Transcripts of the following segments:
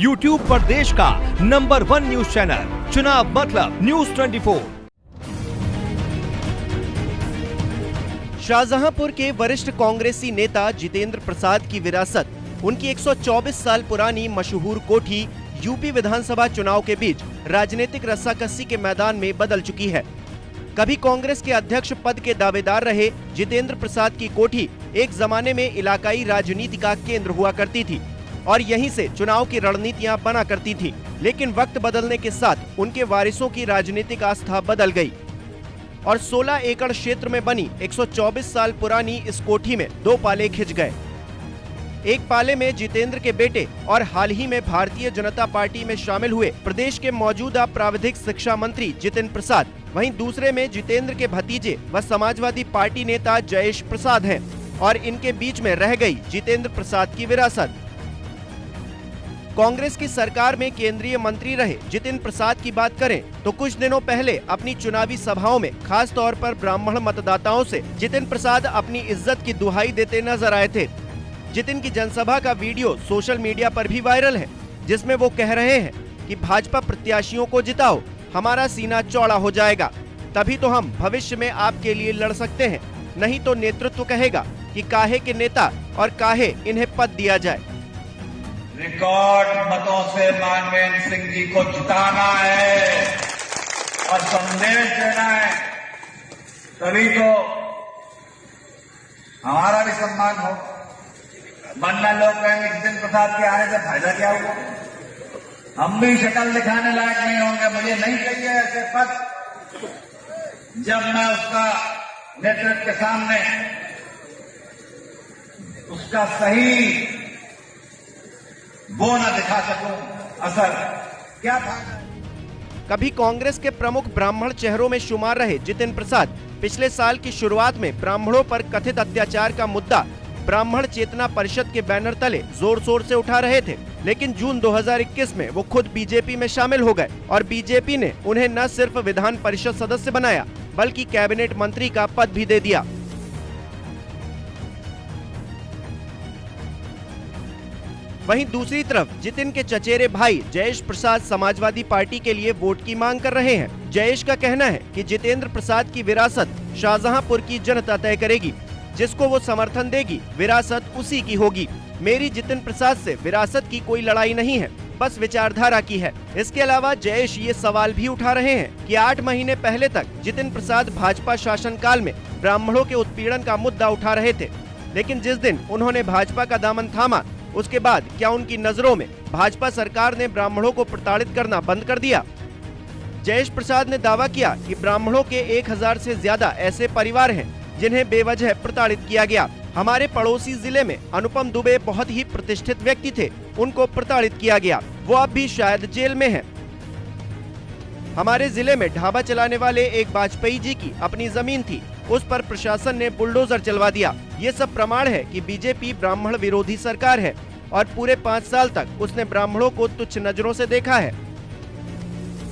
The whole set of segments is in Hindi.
YouTube पर देश का नंबर 1 न्यूज चैनल चुनाव मतलब न्यूज 24। शाहजहांपुर के वरिष्ठ कांग्रेसी नेता जितेंद्र प्रसाद की विरासत, उनकी 124 साल पुरानी मशहूर कोठी यूपी विधानसभा चुनाव के बीच राजनीतिक रस्साकसी के मैदान में बदल चुकी है। कभी कांग्रेस के अध्यक्ष पद के दावेदार रहे जितेंद्र प्रसाद की कोठी एक जमाने में इलाकाई राजनीति का केंद्र हुआ करती थी और यहीं से चुनाव की रणनीतियां बना करती थी। लेकिन वक्त बदलने के साथ उनके वारिसों की राजनीतिक आस्था बदल गई और 16 एकड़ क्षेत्र में बनी 124 साल पुरानी इस कोठी में दो पाले खिंच गए। एक पाले में जितेंद्र के बेटे और हाल ही में भारतीय जनता पार्टी में शामिल हुए प्रदेश के मौजूदा प्राविधिक शिक्षा मंत्री जितेंद्र प्रसाद, वहीं दूसरे में जितेंद्र के भतीजे व समाजवादी पार्टी नेता जयेश प्रसाद हैं और इनके बीच में रह गई जितेंद्र प्रसाद की विरासत। कांग्रेस की सरकार में केंद्रीय मंत्री रहे जितेंद्र प्रसाद की बात करें तो कुछ दिनों पहले अपनी चुनावी सभाओं में खास तौर पर ब्राह्मण मतदाताओं से जितेंद्र प्रसाद अपनी इज्जत की दुहाई देते नजर आए थे। जितिन की जनसभा का वीडियो सोशल मीडिया पर भी वायरल है, जिसमें वो कह रहे हैं कि भाजपा प्रत्याशियों को जिताओ, हमारा सीना चौड़ा हो जाएगा, तभी तो हम भविष्य में आपके लिए लड़ सकते हैं, नहीं तो नेतृत्व कहेगा कि काहे के नेता और काहे इन्हें पद दिया जाए। रिकॉर्ड मतों से मानवेंद्र सिंह जी को जिताना है और संदेश देना है, तभी तो हमारा भी सम्मान हो। वरना लोग कहेंगे जितेंद्र प्रसाद के आने से फायदा क्या हुआ, हम भी शक्ल दिखाने लायक नहीं होंगे। मुझे नहीं चाहिए ऐसे पद जब मैं उसका नेतृत्व के सामने उसका सही वो न दिखा सकूं, असर क्या था। कभी कांग्रेस के प्रमुख ब्राह्मण चेहरों में शुमार रहे जितेंद्र प्रसाद पिछले साल की शुरुआत में ब्राह्मणों पर कथित अत्याचार का मुद्दा ब्राह्मण चेतना परिषद के बैनर तले जोर शोर से उठा रहे थे। लेकिन जून 2021 में वो खुद बीजेपी में शामिल हो गए और बीजेपी ने उन्हें न सिर्फ विधान परिषद सदस्य बनाया बल्कि कैबिनेट मंत्री का पद भी दे दिया। वहीं दूसरी तरफ जितिन के चचेरे भाई जयेश प्रसाद समाजवादी पार्टी के लिए वोट की मांग कर रहे हैं। जयेश का कहना है कि जितेंद्र प्रसाद की विरासत शाहजहांपुर की जनता तय करेगी, जिसको वो समर्थन देगी विरासत उसी की होगी। मेरी जितेंद्र प्रसाद से विरासत की कोई लड़ाई नहीं है, बस विचारधारा की है। इसके अलावा जयेश ये सवाल भी उठा रहे हैं कि 8 महीने पहले तक जितेंद्र प्रसाद भाजपा शासनकाल में ब्राह्मणों के उत्पीड़न का मुद्दा उठा रहे थे, लेकिन जिस दिन उन्होंने भाजपा का दामन थामा उसके बाद क्या उनकी नजरों में भाजपा सरकार ने ब्राह्मणों को प्रताड़ित करना बंद कर दिया? जयेश प्रसाद ने दावा किया कि ब्राह्मणों के 1000 से ज्यादा ऐसे परिवार हैं जिन्हें बेवजह प्रताड़ित किया गया। हमारे पड़ोसी जिले में अनुपम दुबे बहुत ही प्रतिष्ठित व्यक्ति थे, उनको प्रताड़ित किया गया, वो अब भी शायद जेल में हैं। हमारे जिले में ढाबा चलाने वाले एक वाजपेयी जी की अपनी जमीन थी, उस पर प्रशासन ने बुलडोजर चलवा दिया। ये सब प्रमाण है कि बीजेपी ब्राह्मण विरोधी सरकार है और पूरे 5 साल तक उसने ब्राह्मणों को तुच्छ नजरों से देखा है।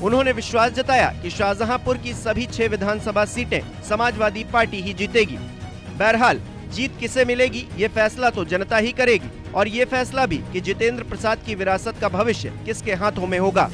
उन्होंने विश्वास जताया कि शाहजहांपुर की सभी 6 विधानसभा सीटें समाजवादी पार्टी ही जीतेगी। बहरहाल जीत किसे मिलेगी ये फैसला तो जनता ही करेगी और ये फैसला भी कि जितेंद्र प्रसाद की विरासत का भविष्य किसके हाथों में होगा।